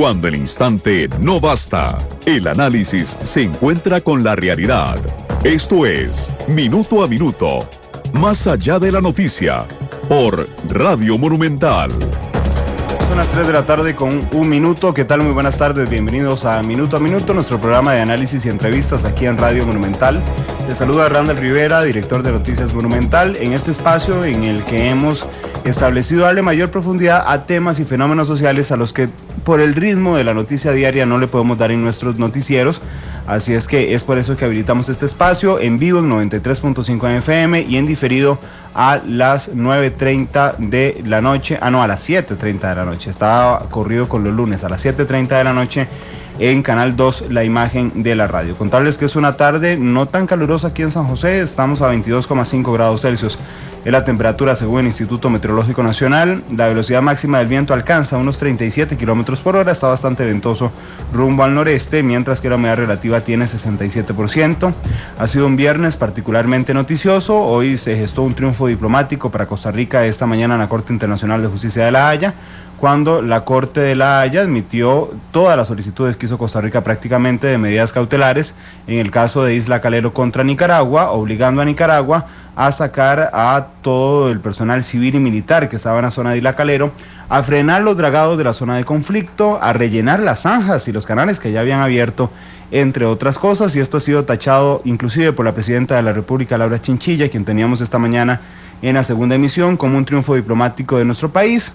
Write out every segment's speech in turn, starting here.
Cuando el instante no basta, el análisis se encuentra con la realidad. Esto es Minuto a Minuto, más allá de la noticia, por Radio Monumental. Son las 3 de la tarde con un minuto. ¿Qué tal? Muy buenas tardes. Bienvenidos a Minuto, nuestro programa de análisis y entrevistas aquí en Radio Monumental. Les saluda Randall Rivera, director de Noticias Monumental, en este espacio en el que hemos establecido darle mayor profundidad a temas y fenómenos sociales a los que por el ritmo de la noticia diaria no le podemos dar en nuestros noticieros. Así es que es por eso que habilitamos este espacio en vivo en 93.5 FM y en diferido a las 9:30 de la noche, a las 7:30 de la noche. Estaba corrido con los lunes a las 7:30 de la noche en Canal 2, la imagen de la radio. Contarles que es una tarde no tan calurosa aquí en San José, estamos a 22,5 grados Celsius. Es la temperatura según el Instituto Meteorológico Nacional. La velocidad máxima del viento alcanza unos 37 kilómetros por hora. Está bastante ventoso rumbo al noreste, mientras que la humedad relativa tiene 67%. Ha sido un viernes particularmente noticioso. Hoy se gestó un triunfo diplomático para Costa Rica esta mañana en la Corte Internacional de Justicia de La Haya, cuando la Corte de La Haya admitió todas las solicitudes que hizo Costa Rica prácticamente de medidas cautelares en el caso de Isla Calero contra Nicaragua, obligando a Nicaragua a sacar a todo el personal civil y militar que estaba en la zona de Isla Calero, a frenar los dragados de la zona de conflicto, a rellenar las zanjas y los canales que ya habían abierto, entre otras cosas, y esto ha sido tachado inclusive por la presidenta de la República, Laura Chinchilla, quien teníamos esta mañana en la segunda emisión, como un triunfo diplomático de nuestro país.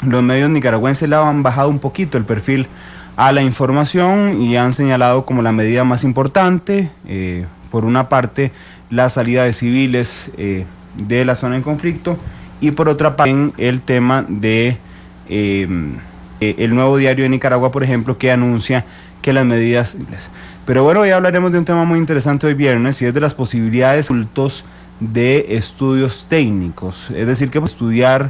Los medios nicaragüenses le han bajado un poquito el perfil a la información y han señalado como la medida más importante, por una parte, la salida de civiles de la zona en conflicto, y por otra parte el tema de el Nuevo Diario de Nicaragua, por ejemplo, que anuncia que las medidas... Pero bueno, hoy hablaremos de un tema muy interesante hoy viernes, y es de las posibilidades de estudios técnicos, es decir, que estudiar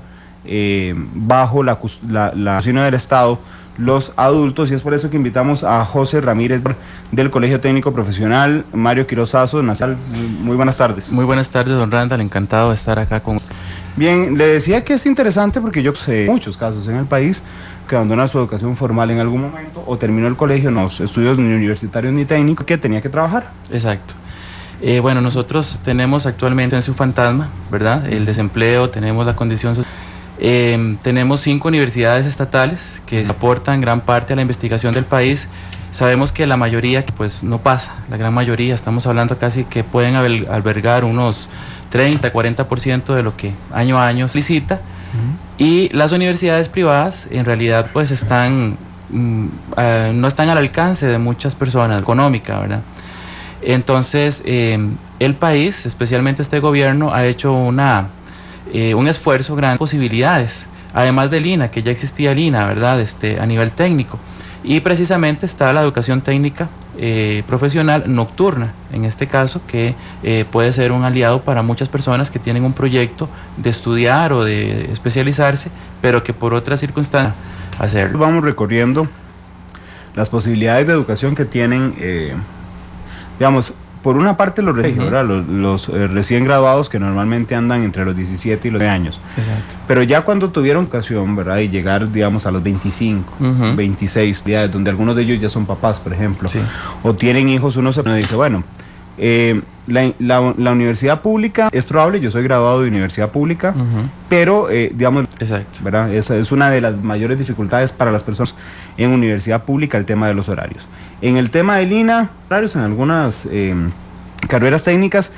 bajo la custodia del Estado los adultos, y es por eso que invitamos a José Ramírez del Colegio Técnico Profesional, Mario Quirozazo Nacional. Muy buenas tardes. Muy buenas tardes, don Randall, encantado de estar acá con... Bien, le decía que es interesante porque yo sé muchos casos en el país que abandonan su educación formal en algún momento o terminó el colegio, no estudios ni universitarios ni técnicos, que tenía que trabajar. Exacto. Bueno, nosotros tenemos actualmente en su fantasma, ¿verdad? El desempleo, tenemos la condición social. Tenemos 5 universidades estatales que aportan gran parte a la investigación del país. Sabemos que la mayoría pues no pasa, la gran mayoría, estamos hablando casi que pueden albergar unos 30-40% de lo que año a año se licita. Y las universidades privadas en realidad pues no están al alcance de muchas personas, económica, ¿verdad? Entonces el país, especialmente este gobierno, ha hecho un esfuerzo, grandes posibilidades, además del INA, que ya existía el INA, ¿verdad? A nivel técnico, y precisamente está la educación técnica profesional nocturna, en este caso, que puede ser un aliado para muchas personas que tienen un proyecto de estudiar o de especializarse, pero que por otras circunstancias hacerlo. Vamos recorriendo las posibilidades de educación que tienen, digamos, por una parte los recién graduados, que normalmente andan entre los 17 y los 20 años. Exacto. Pero ya cuando tuvieron ocasión, ¿verdad?, y llegar, digamos, a los 25, 26, donde algunos de ellos ya son papás, por ejemplo, sí, o tienen hijos, uno dice, bueno, la universidad pública es probable, yo soy graduado de universidad pública, pero, digamos, exacto, ¿verdad?, esa es una de las mayores dificultades para las personas en universidad pública, el tema de los horarios. En el tema del INA, horarios en algunas carreras técnicas,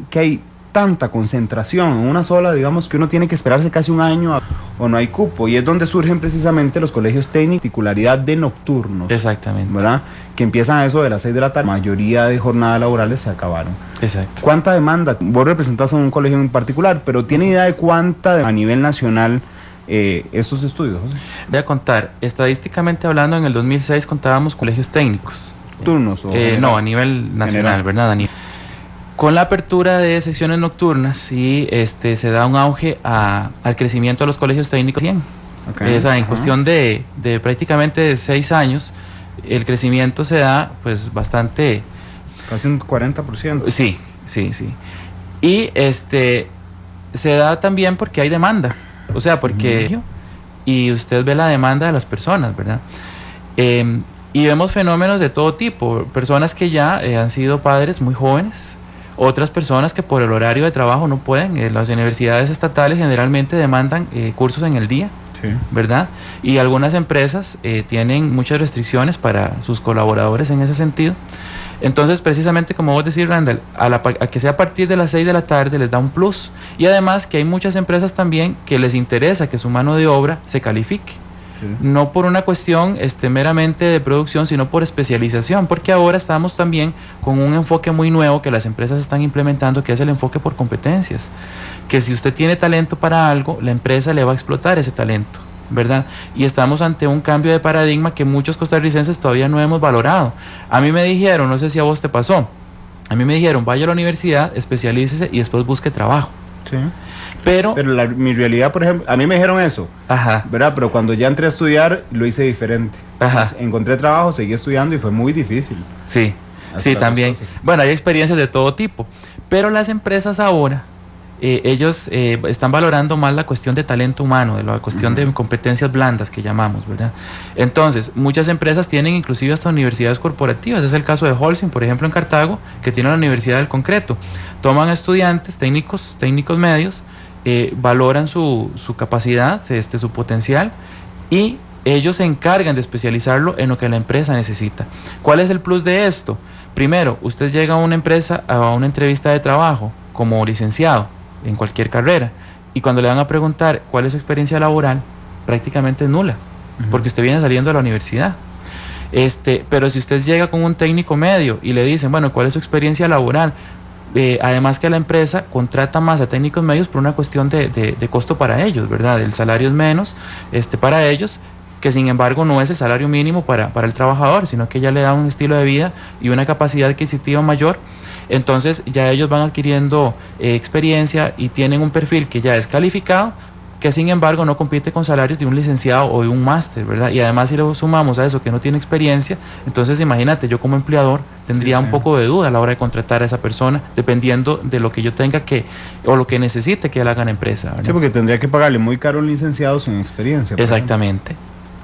que hay tanta concentración en una sola, digamos, que uno tiene que esperarse casi un año o no hay cupo, y es donde surgen precisamente los colegios técnicos, particularidad de nocturnos. Exactamente. ¿Verdad? Que empiezan a eso de las 6 de la tarde, la mayoría de jornadas laborales se acabaron. Exacto. ¿Cuánta demanda? Vos representás a un colegio en particular, pero ¿tiene idea de cuánta a nivel nacional estos estudios, José? Voy a contar, estadísticamente hablando, en el 2006 contábamos colegios técnicos. ¿Nocturnos? No, a nivel nacional, ¿verdad? Con la apertura de secciones nocturnas, sí, se da un auge al crecimiento de los colegios técnicos. Bien. Okay. En cuestión de prácticamente 6 años, el crecimiento se da pues bastante... Casi un 40%. Sí. Y se da también porque hay demanda. O sea, porque... Y usted ve la demanda de las personas, ¿verdad? Y vemos fenómenos de todo tipo, personas que ya han sido padres muy jóvenes, otras personas que por el horario de trabajo no pueden. Las universidades estatales generalmente demandan cursos en el día, sí, ¿verdad? Y algunas empresas tienen muchas restricciones para sus colaboradores en ese sentido. Entonces, precisamente como vos decís, Randall, a que sea a partir de las 6 de la tarde les da un plus. Y además que hay muchas empresas también que les interesa que su mano de obra se califique. Sí. No por una cuestión meramente de producción, sino por especialización, porque ahora estamos también con un enfoque muy nuevo que las empresas están implementando, que es el enfoque por competencias, que si usted tiene talento para algo, la empresa le va a explotar ese talento, ¿verdad? Y estamos ante un cambio de paradigma que muchos costarricenses todavía no hemos valorado. A mí me dijeron, no sé si a vos te pasó, a mí me dijeron, vaya a la universidad, especialícese y después busque trabajo. Sí. Pero mi realidad, por ejemplo, a mí me dijeron eso, ajá, ¿verdad? Pero cuando ya entré a estudiar, lo hice diferente. Entonces, encontré trabajo, seguí estudiando y fue muy difícil. Sí, sí, también. Bueno, hay experiencias de todo tipo, pero las empresas ahora, ellos están valorando más la cuestión de talento humano, de la cuestión de competencias blandas que llamamos, ¿verdad? Entonces, muchas empresas tienen inclusive hasta universidades corporativas. Es el caso de Holcim, por ejemplo, en Cartago, que tiene la Universidad del Concreto. Toman estudiantes, técnicos medios, valoran su capacidad, su potencial, y ellos se encargan de especializarlo en lo que la empresa necesita. ¿Cuál es el plus de esto? Primero, usted llega a una empresa, a una entrevista de trabajo como licenciado en cualquier carrera, y cuando le van a preguntar cuál es su experiencia laboral, prácticamente es nula, porque usted viene saliendo de la universidad. Pero si usted llega con un técnico medio y le dicen, bueno, ¿cuál es su experiencia laboral? Además que la empresa contrata más a técnicos medios por una cuestión de costo para ellos, ¿verdad? El salario es menos para ellos, que sin embargo no es el salario mínimo para el trabajador, sino que ya le da un estilo de vida y una capacidad adquisitiva mayor. Entonces ya ellos van adquiriendo experiencia y tienen un perfil que ya es calificado, que sin embargo no compite con salarios de un licenciado o de un máster, ¿verdad? Y además si le sumamos a eso que no tiene experiencia, entonces imagínate, yo como empleador tendría un poco de duda a la hora de contratar a esa persona, dependiendo de lo que yo tenga o lo que necesite que él haga en la empresa, ¿verdad? Sí, porque tendría que pagarle muy caro a un licenciado sin experiencia. Exactamente.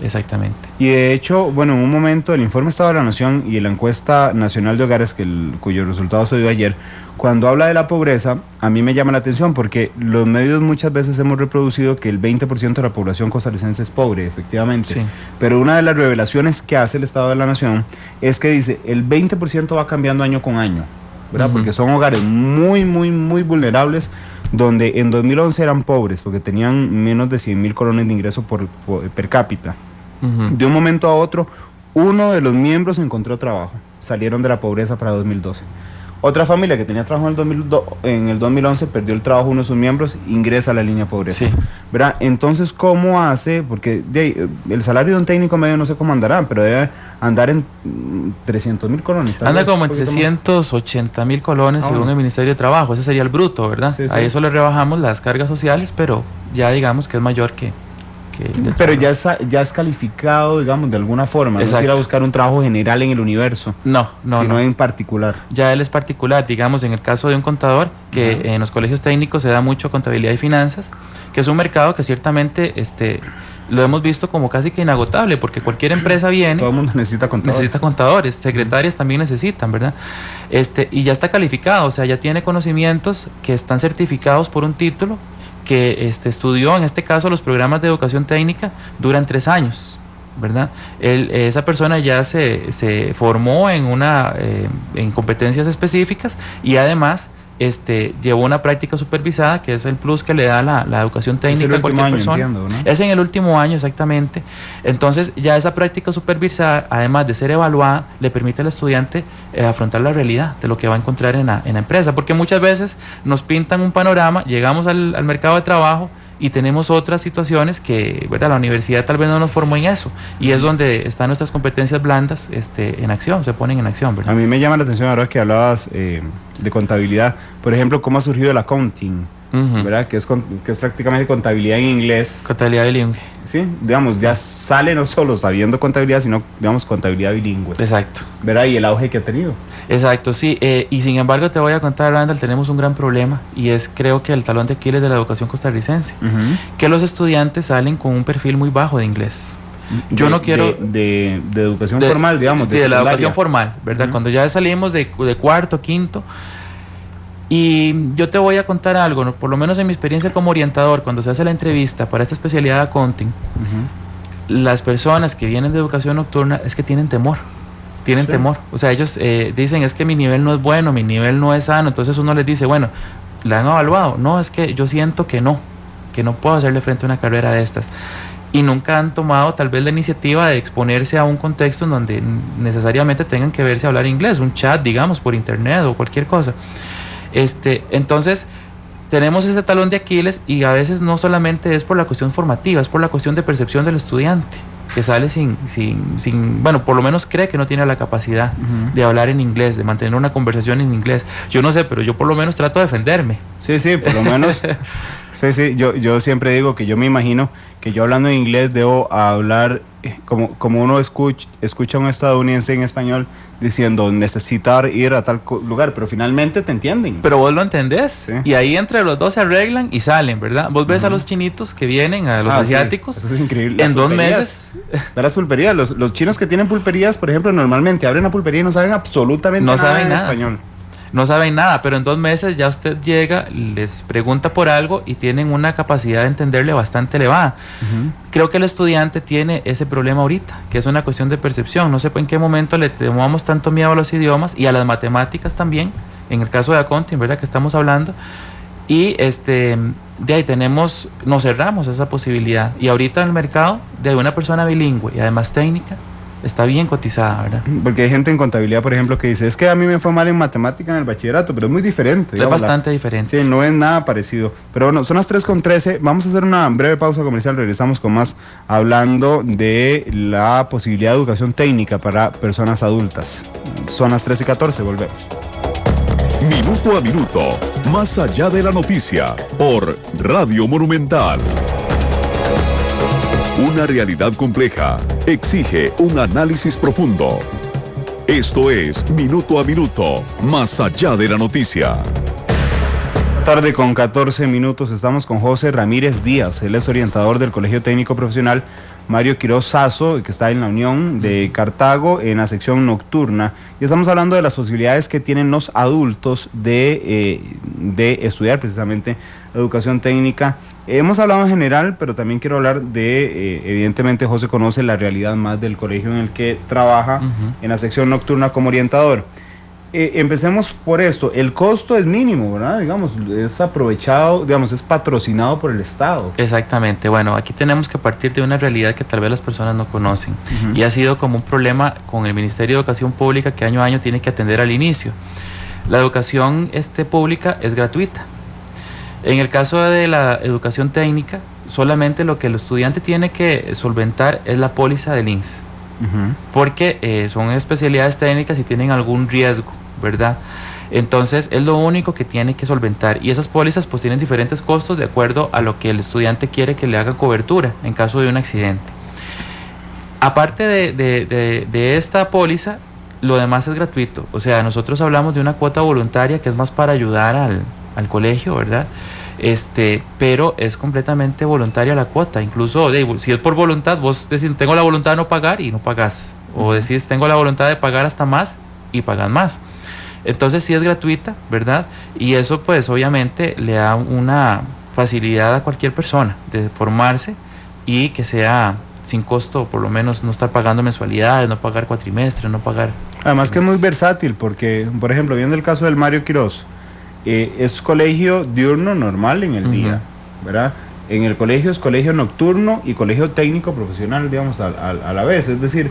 Exactamente. Y de hecho, bueno, en un momento el informe Estado de la Nación y la encuesta nacional de hogares, cuyo resultado se dio ayer, cuando habla de la pobreza, a mí me llama la atención porque los medios muchas veces hemos reproducido que el 20% de la población costarricense es pobre, efectivamente. Sí. Pero una de las revelaciones que hace el Estado de la Nación es que dice el 20% va cambiando año con año, ¿verdad? Porque son hogares muy, muy, muy vulnerables, donde en 2011 eran pobres porque tenían menos de 100,000 colones de ingreso per cápita. De un momento a otro, uno de los miembros encontró trabajo, salieron de la pobreza para 2012. Otra familia que tenía trabajo en el 2011 perdió el trabajo, uno de sus miembros ingresa a la línea de pobreza. Sí. ¿Verdad? Entonces, ¿cómo hace? Porque el salario de un técnico medio no sé cómo andará, pero debe andar en 300,000 colones. Anda como en 380,000 colones según el Ministerio de Trabajo. Ese sería el bruto, ¿verdad? Sí, sí. A eso le rebajamos las cargas sociales, pero ya digamos que es mayor que pero ya es calificado, digamos, de alguna forma. Exacto. No es ir a buscar un trabajo general en el universo. No. Sino en particular. Ya él es particular, digamos, en el caso de un contador, que en los colegios técnicos se da mucho contabilidad y finanzas, que es un mercado que ciertamente lo hemos visto como casi que inagotable, porque cualquier empresa viene. Todo el mundo necesita contadores. Necesita contadores, secretarias también necesitan, ¿verdad? Y ya está calificado, o sea, ya tiene conocimientos que están certificados por un título, que estudió, en este caso, los programas de educación técnica, duran 3 años, ¿verdad? Esa persona ya se formó en competencias específicas y además llevó una práctica supervisada, que es el plus que le da la educación técnica a cualquier persona. Entiendo, ¿no? Es en el último año, exactamente. Entonces ya esa práctica supervisada, además de ser evaluada, le permite al estudiante afrontar la realidad de lo que va a encontrar en la empresa, porque muchas veces nos pintan un panorama, llegamos al mercado de trabajo y tenemos otras situaciones que, ¿verdad?, la universidad tal vez no nos formó en eso, y es donde están nuestras competencias blandas en acción, se ponen en acción, ¿verdad? A mí me llama la atención ahora que hablabas de contabilidad, por ejemplo, cómo ha surgido el accounting, ¿verdad? Que es prácticamente contabilidad en inglés. Contabilidad bilingüe. Sí, digamos, ya sale no solo sabiendo contabilidad, sino, digamos, contabilidad bilingüe. Exacto. ¿Verdad? Y el auge que ha tenido. Exacto, sí. Y sin embargo, te voy a contar, Randall, tenemos un gran problema, y es, creo que el talón de Aquiles de la educación costarricense, que los estudiantes salen con un perfil muy bajo de inglés. Yo no quiero... De educación formal, digamos. Sí, de la educación formal, ¿verdad? Cuando ya salimos de cuarto, quinto. Y yo te voy a contar algo, ¿no? Por lo menos en mi experiencia como orientador, cuando se hace la entrevista para esta especialidad de accounting, las personas que vienen de educación nocturna es que tienen temor. Tienen temor. O sea, ellos dicen, es que mi nivel no es bueno, mi nivel no es sano. Entonces uno les dice, bueno, ¿la han evaluado? No, es que yo siento que no puedo hacerle frente a una carrera de estas. Y nunca han tomado tal vez la iniciativa de exponerse a un contexto en donde necesariamente tengan que verse hablar inglés, un chat, digamos, por internet o cualquier cosa. Entonces, tenemos ese talón de Aquiles, y a veces no solamente es por la cuestión formativa, es por la cuestión de percepción del estudiante, que sale sin bueno, por lo menos cree que no tiene la capacidad de hablar en inglés, de mantener una conversación en inglés. Yo no sé, pero yo por lo menos trato de defenderme. Sí, por lo menos. Sí, yo siempre digo que yo me imagino que yo hablando en inglés debo hablar como uno escucha a un estadounidense en español diciendo necesitar ir a tal lugar, pero finalmente te entienden. Pero vos lo entendés, sí. Y ahí entre los dos se arreglan y salen, ¿verdad? Vos ves a los chinitos que vienen, a los asiáticos, sí, eso es increíble. En 2 meses. Las pulperías, los chinos que tienen pulperías, por ejemplo, normalmente abren una pulpería y no saben absolutamente nada en español. No saben nada, pero en 2 meses ya usted llega, les pregunta por algo y tienen una capacidad de entenderle bastante elevada. Creo que el estudiante tiene ese problema ahorita, que es una cuestión de percepción. No sé en qué momento le tomamos tanto miedo a los idiomas y a las matemáticas también, en el caso de accounting, ¿verdad?, que estamos hablando. Y de ahí nos cerramos a esa posibilidad. Y ahorita en el mercado, de una persona bilingüe y además técnica, está bien cotizada, ¿verdad? Porque hay gente en contabilidad, por ejemplo, que dice, es que a mí me fue mal en matemática en el bachillerato, pero es muy diferente. Es bastante diferente. Sí, no es nada parecido. Pero bueno, son las 3:13, vamos a hacer una breve pausa comercial, regresamos con más, hablando de la posibilidad de educación técnica para personas adultas. Son las 3:14, volvemos. Minuto a minuto, más allá de la noticia, por Radio Monumental. Una realidad compleja exige un análisis profundo. Esto es Minuto a Minuto, más allá de la noticia. Tarde con 14 minutos, estamos con José Ramírez Díaz, él es orientador del Colegio Técnico Profesional Mario Quiroz Sazo, que está en la Unión de Cartago, en la sección nocturna, y estamos hablando de las posibilidades que tienen los adultos de estudiar precisamente educación técnica. Hemos hablado en general, pero también quiero hablar de, evidentemente José conoce la realidad más del colegio en el que trabaja, en la sección nocturna como orientador. Empecemos por esto, el costo es mínimo, ¿verdad? Digamos, es aprovechado, digamos, es patrocinado por el Estado. Exactamente, bueno, aquí tenemos que partir de una realidad que tal vez las personas no conocen, y ha sido como un problema con el Ministerio de Educación Pública que año a año tiene que atender al inicio. La educación pública es gratuita. En el caso de la educación técnica, solamente lo que el estudiante tiene que solventar es la póliza del INSS, porque son especialidades técnicas y tienen algún riesgo, ¿verdad? Entonces es lo único que tiene que solventar, y esas pólizas pues tienen diferentes costos de acuerdo a lo que el estudiante quiere que le haga cobertura en caso de un accidente. Aparte de esta póliza, lo demás es gratuito. O sea, nosotros hablamos de una cuota voluntaria que es más para ayudar al colegio, ¿verdad? Pero es completamente voluntaria la cuota. Incluso si es por voluntad, vos decís tengo la voluntad de no pagar y no pagás, o decís tengo la voluntad de pagar hasta más y pagas más. Entonces sí es gratuita, ¿verdad? Y eso pues obviamente le da una facilidad a cualquier persona de formarse, y que sea sin costo, por lo menos no estar pagando mensualidades, no pagar cuatrimestres, no pagar... Además que es muy versátil, porque por ejemplo, viendo el caso del Mario Quiroz, es colegio diurno normal en el día, ¿verdad? En el colegio es colegio nocturno y colegio técnico profesional, digamos, a la vez. Es decir,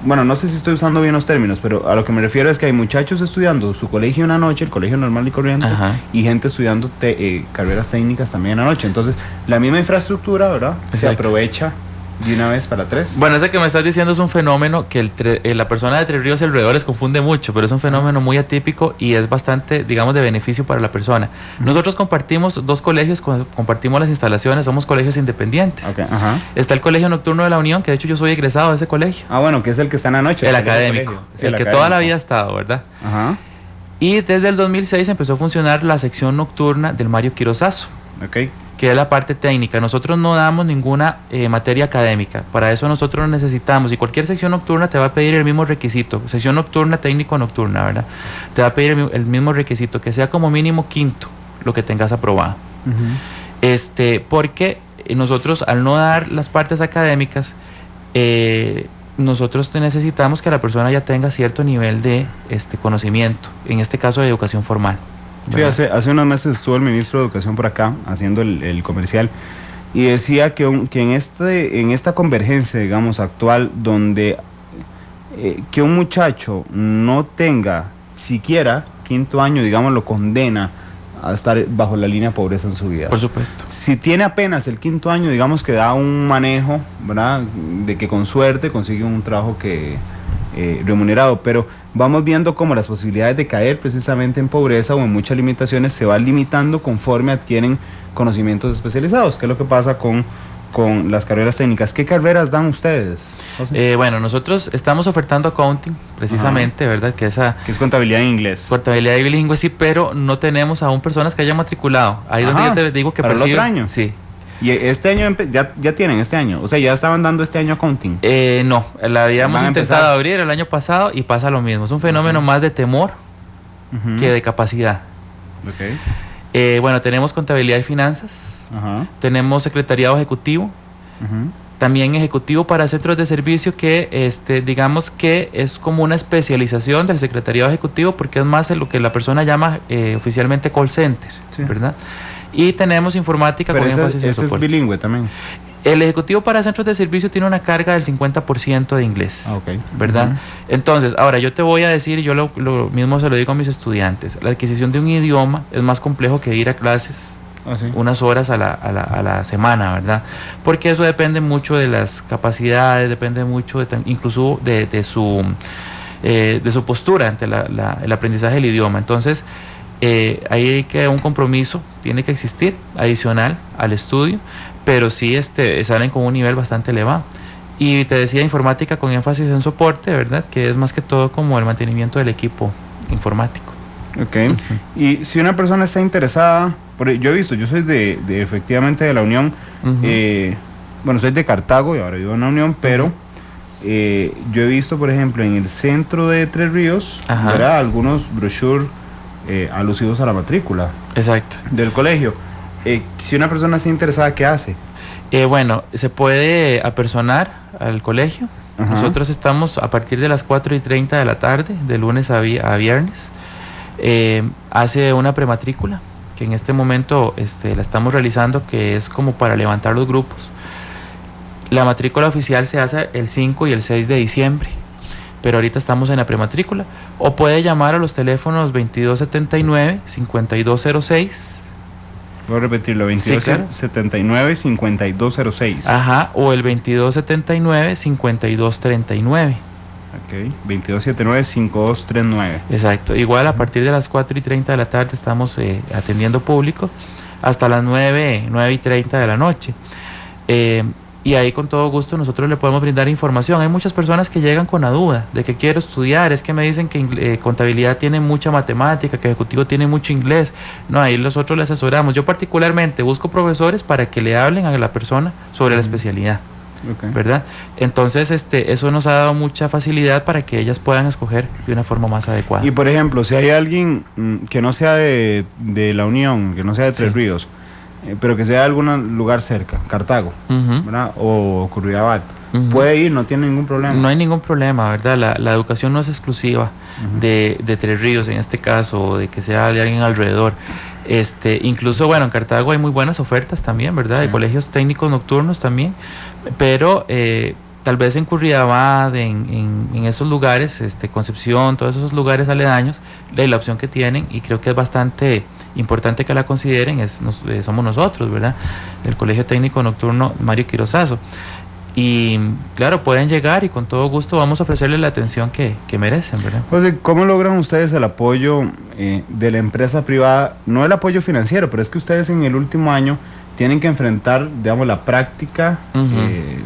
bueno, no sé si estoy usando bien los términos, pero a lo que me refiero es que hay muchachos estudiando su colegio una noche, el colegio normal y corriente, y gente estudiando carreras técnicas también en la noche. Entonces, la misma infraestructura, ¿verdad? Exacto. Se aprovecha de una vez para tres. Bueno, ese que me estás diciendo es un fenómeno que la persona de Tres Ríos y alrededores confunde mucho, pero es un fenómeno muy atípico y es bastante, digamos, de beneficio para la persona. Nosotros compartimos 2 colegios, compartimos las instalaciones, somos colegios independientes. Está el Colegio Nocturno de la Unión, que de hecho yo soy egresado de ese colegio. Ah, bueno, que es el que está en la noche. El académico, sí, el que toda la vida ha estado, ¿verdad? Y desde el 2006 empezó a funcionar la sección nocturna del Mario Quiroz Sazo, que es la parte técnica. Nosotros no damos ninguna materia académica, para eso nosotros necesitamos, y cualquier sección nocturna te va a pedir el mismo requisito, sección nocturna, técnico nocturna, ¿verdad? Te va a pedir el mismo requisito, que sea como mínimo quinto lo que tengas aprobado. Porque nosotros, al no dar las partes académicas, nosotros necesitamos que la persona ya tenga cierto nivel de conocimiento, en este caso de educación formal. Sí, hace unos meses estuvo el ministro de Educación por acá haciendo el comercial y decía que en esta convergencia, digamos, actual, donde que un muchacho no tenga siquiera quinto año, digamos, lo condena a estar bajo la línea de pobreza en su vida. Por supuesto. Si tiene apenas el quinto año, digamos que da un manejo, ¿verdad?, de que con suerte consigue un trabajo remunerado, pero vamos viendo cómo las posibilidades de caer precisamente en pobreza o en muchas limitaciones se van limitando conforme adquieren conocimientos especializados. ¿Qué es lo que pasa con las carreras técnicas? ¿Qué carreras dan ustedes? Bueno, nosotros estamos ofertando accounting, precisamente, ¿verdad? Que es contabilidad en inglés. Contabilidad y bilingüe, sí, pero no tenemos aún personas que hayan matriculado. Ahí donde yo te digo que ¿para el otro año? Sí. ¿Y este año ya tienen este año? O sea, ¿ya estaban dando este año accounting? No, la habíamos intentado abrir el año pasado y pasa lo mismo. Es un fenómeno más de temor que de capacidad. Bueno, tenemos contabilidad y finanzas, tenemos secretariado ejecutivo, también ejecutivo para centros de servicio, que digamos que es como una especialización del secretariado ejecutivo, porque es más lo que la persona llama oficialmente call center, sí, ¿verdad? Y tenemos informática. Pero con énfasis en soporte. Es bilingüe también. El ejecutivo para centros de servicio tiene una carga del 50% de inglés, ¿verdad? Entonces, ahora yo te voy a decir, yo lo mismo se lo digo a mis estudiantes, la adquisición de un idioma es más complejo que ir a clases unas horas a la semana, ¿verdad? Porque eso depende mucho de las capacidades, depende mucho incluso de su postura ante el aprendizaje del idioma. Entonces, ahí hay que un compromiso, tiene que existir, adicional al estudio, pero sí salen con un nivel bastante elevado. Y te decía, informática con énfasis en soporte, ¿verdad? Que es más que todo como el mantenimiento del equipo informático. Y si una persona está interesada, yo he visto, yo soy efectivamente de la Unión, bueno, soy de Cartago y ahora vivo en la Unión, pero yo he visto, por ejemplo, en el centro de Tres Ríos, ¿verdad?, algunos brochures alusivos a la matrícula del colegio. Si una persona está interesada, ¿qué hace? Bueno, se puede apersonar al colegio. Nosotros estamos a partir de las 4:30 de la tarde, de lunes a viernes. Hace una prematrícula, que en este momento la estamos realizando, que es como para levantar los grupos. La matrícula oficial se hace el 5 y el 6 de diciembre, pero ahorita estamos en la prematrícula. O puede llamar a los teléfonos 2279-5206. Voy a repetirlo, 2279-5206. O el 2279-5239. 2279-5239. Exacto. Igual a partir de las 4:30 de la tarde estamos atendiendo público hasta las 9:30 de la noche. Y ahí con todo gusto nosotros le podemos brindar información. Hay muchas personas que llegan con la duda de que quiero estudiar, es que me dicen que contabilidad tiene mucha matemática, que ejecutivo tiene mucho inglés. No, ahí nosotros le asesoramos. Yo particularmente busco profesores para que le hablen a la persona sobre la especialidad, ¿verdad? Entonces eso nos ha dado mucha facilidad para que ellas puedan escoger de una forma más adecuada. Y por ejemplo, si hay alguien que no sea de la Unión, que no sea de Tres Ríos, pero que sea de algún lugar cerca, Cartago, ¿verdad?, o Curridabat, puede ir, no tiene ningún problema. No hay ningún problema, ¿verdad? La educación no es exclusiva de Tres Ríos en este caso, o de que sea de alguien alrededor. Incluso, bueno, en Cartago hay muy buenas ofertas también, ¿verdad? De colegios técnicos nocturnos también, pero tal vez en Curridabat, en esos lugares, Concepción, todos esos lugares aledaños, la opción que tienen, y creo que es bastante importante que la consideren, somos nosotros, ¿verdad?, del Colegio Técnico Nocturno Mario Quirosazo. Y claro, pueden llegar y con todo gusto vamos a ofrecerles la atención que merecen, ¿verdad? José, ¿cómo logran ustedes el apoyo de la empresa privada? No el apoyo financiero, pero es que ustedes en el último año tienen que enfrentar, digamos, la práctica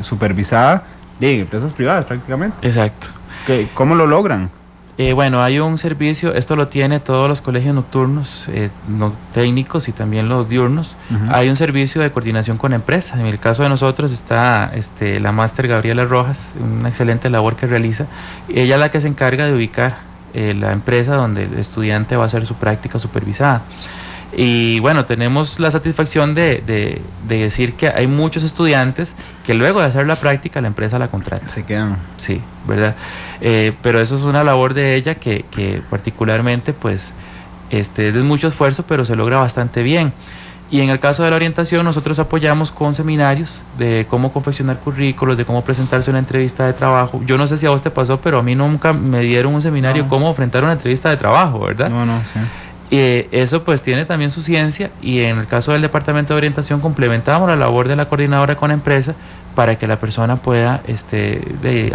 supervisada de empresas privadas prácticamente. Exacto. ¿Cómo lo logran? Bueno, hay un servicio, esto lo tiene todos los colegios nocturnos, técnicos y también los diurnos. Hay un servicio de coordinación con empresas. En el caso de nosotros está la máster Gabriela Rojas, una excelente labor que realiza. Ella es la que se encarga de ubicar la empresa donde el estudiante va a hacer su práctica supervisada. Y bueno, tenemos la satisfacción de decir que hay muchos estudiantes que luego de hacer la práctica la empresa la contrata. Se quedan. Sí, ¿verdad? Pero eso es una labor de ella que particularmente pues es de mucho esfuerzo, pero se logra bastante bien. Y en el caso de la orientación, nosotros apoyamos con seminarios de cómo confeccionar currículos, de cómo presentarse a una entrevista de trabajo. Yo no sé si a vos te pasó, pero a mí nunca me dieron un seminario cómo enfrentar una entrevista de trabajo, ¿verdad? No, sí. Eso pues tiene también su ciencia, y en el caso del departamento de orientación complementamos la labor de la coordinadora con empresa para que la persona pueda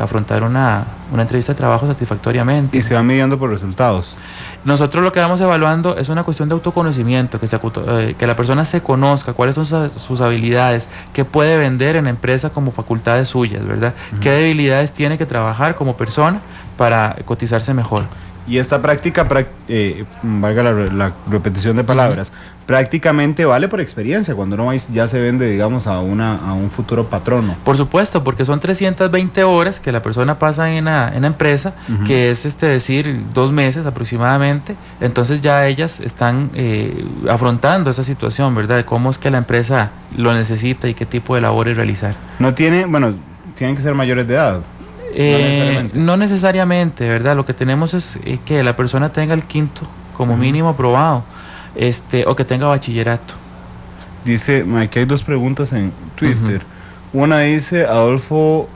afrontar una entrevista de trabajo satisfactoriamente. Y se va midiendo por resultados. Nosotros lo que vamos evaluando es una cuestión de autoconocimiento, que la persona se conozca cuáles son sus habilidades, qué puede vender en la empresa como facultades suyas, ¿verdad? Qué debilidades tiene que trabajar como persona para cotizarse mejor. Y esta práctica, valga la repetición de palabras, prácticamente vale por experiencia cuando uno ya se vende, digamos, a un futuro patrono. Por supuesto, porque son 320 horas que la persona pasa en la empresa, que es decir, 2 meses aproximadamente. Entonces ya ellas están afrontando esa situación, ¿verdad? De cómo es que la empresa lo necesita y qué tipo de labores realizar. Tienen que ser mayores de edad. No necesariamente, ¿verdad? Lo que tenemos es que la persona tenga el 5º como mínimo aprobado, o que tenga bachillerato. Dice, aquí hay 2 preguntas en Twitter. Una dice, Adolfo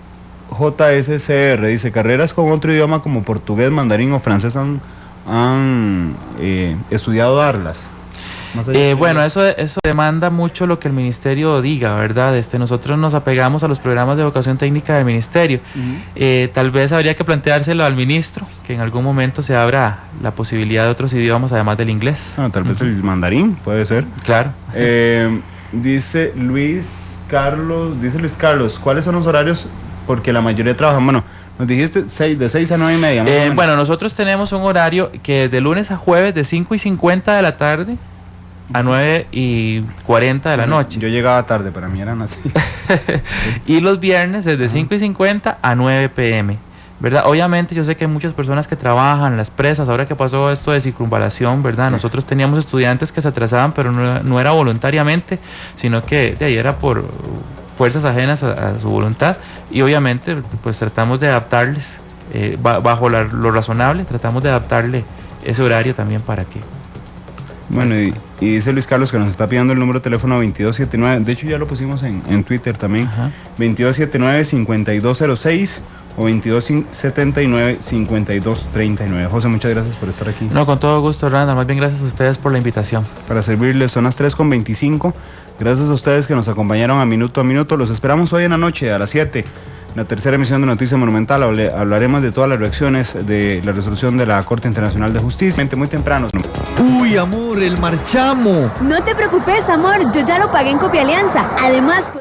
JSCR, dice, carreras con otro idioma como portugués, mandarín o francés han estudiado darlas. Bueno, eso demanda mucho lo que el ministerio diga, ¿verdad? Nosotros nos apegamos a los programas de vocación técnica del ministerio. Tal vez habría que planteárselo al ministro, que en algún momento se abra la posibilidad de otros idiomas además del inglés. Tal vez el mandarín, puede ser. Claro. Dice Luis Carlos, ¿cuáles son los horarios? Porque la mayoría trabajan, nos dijiste de 6 a 9 y media. Bueno, nosotros tenemos un horario que de lunes a jueves de 5:50 de la tarde a 9:40 de la noche. Yo llegaba tarde, para mí eran así. Y los viernes desde 5:50 a 9 p.m. ¿verdad? Obviamente yo sé que hay muchas personas que trabajan, las presas, ahora que pasó esto de circunvalación, ¿verdad? Nosotros teníamos estudiantes que se atrasaban, pero no era voluntariamente, sino que de ahí era por fuerzas ajenas a su voluntad, y obviamente pues tratamos de adaptarles, bajo lo razonable, tratamos de adaptarle ese horario también para que... Bueno, y dice Luis Carlos que nos está pidiendo el número de teléfono 2279, de hecho ya lo pusimos en Twitter también, 2279-5206 o 2279-5239. José, muchas gracias por estar aquí. No, con todo gusto, Randa, más bien gracias a ustedes por la invitación. Para servirles, son las 3:25, gracias a ustedes que nos acompañaron a minuto, los esperamos hoy en la noche a las 7. La tercera emisión de Noticias Monumental, hablaremos de todas las reacciones de la resolución de la Corte Internacional de Justicia, muy temprano. Uy, amor, el marchamo. No te preocupes, amor, yo ya lo pagué en Copialianza. Además...